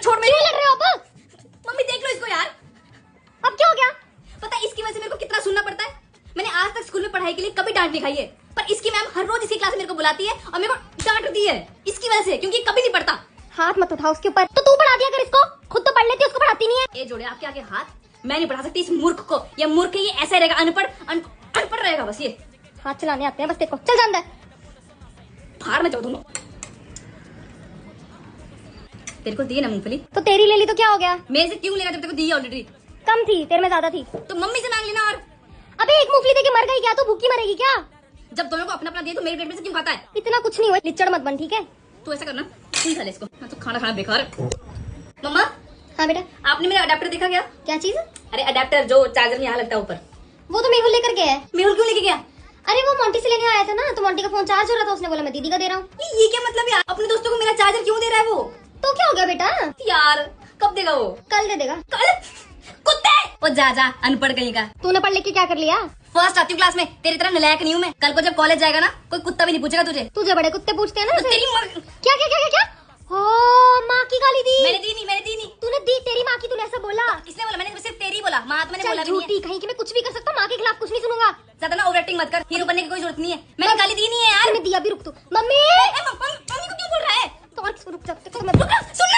छोड़ मेरे। क्यों लड़ रहे हो आप? मम्मी देख लो इसको यार। अब क्या हो गया? पता है इसकी वजह से मेरे को कितना सुनना पड़ता है। मैंने आज तक स्कूल में पढ़ाई के लिए कभी डांट नहीं खाई है, पर इसकी मैम हर रोज इसकी क्लास में मेरे को बुलाती है और मेरे को डांटती है इसकी वजह से, क्योंकि कभी नहीं पढ़ता। हाथ मत उठाओ उसके ऊपर। तो तू पढ़ा दिया कर इसको, खुद तो पढ़ लेती है, उसको पढ़ाती नहीं है। ए जोड़े आपके आगे हाथ। मैं नहीं पढ़ा सकती इस मूर्ख को। ये मूर्ख ये ऐसा रहेगा, अनपढ़ रहेगा बस। ये हाथ चलाने आते हैं बस तेरे को। चल जा अंदर। फाड़ में जाओ दोनों। तेरे को दी ना मूंगफली, तो तेरी ले ली तो क्या हो गया? मेरे से क्यों लेगा जब तेरे को दी है ऑलरेडी? कम थी, तेरे में ज्यादा थी। तो मम्मी से मांग लेना। और अबे एक मूंगफली देके मर गई क्या? तो भूखी मरेगी क्या? जब दोनों को अपना अपना दिए तो मेरे पेट में से क्यों खाता है? इतना कुछ नहीं हुआ, लिच्चड़ मत बन, ठीक है? तू ऐसा करना, तू खा ले इसको। मैं तो खाना खाना बेकार। मम्मा हाँ बेटा। आपने मेरा अडेप्टर देखा क्या? क्या चीज? अरे अडेप्टर जो चार्जर में यहाँ लगता है ऊपर। वो तो मेहुल लेकर गया है। मेहुल क्यों लेके गया? अरे वो मोंटी से लेने आया था ना, तो मोंटी का फोन चार्ज हो रहा था, उसने बोला मैं दीदी का दे रहा हूँ। ये क्या मतलब यार? अपने दोस्तों को मेरा चार्जर क्यों दे रहा है वो? तो क्या हो गया बेटा? यार कब देगा वो? कल दे देगा। कल? कुत्ते! ओ जा अनपढ़ कहीं का। तूने पढ़ लिख के क्या कर लिया? फर्स्ट आती हूँ क्लास में, तेरी तरह नलायक नहीं हूँ मैं। कल को जब कॉलेज जाएगा ना, कोई कुत्ता भी नहीं पूछेगा तुझे। तुझे बड़े कुत्ते पूछते हैं ना। तो तेरी क्या क्या क्या क्या क्या? ओ माँ की गाली दी। मैंने दी नहीं। तूने दी, तेरी माँ की, तूने ऐसा बोला? किसने बोला? मैंने सिर्फ तेरी बोला। माँ तो मैंने बोला चल भी नहीं है। झूठी कहीं की, मैं कुछ भी कर सकता हूँ, माँ के खिलाफ कुछ नहीं सुनूंगा। ज्यादा ना ओवर एक्टिंग मत कर। हीरो बनने की कोई जरूरत नहीं है। मैंने गाली दी नहीं है यार। तूने दिया भी। रुक तू। मम्मी मम्मी को क्यों बोल रहा है? तो और किसको? रुक जा, तेरे को मैं सुन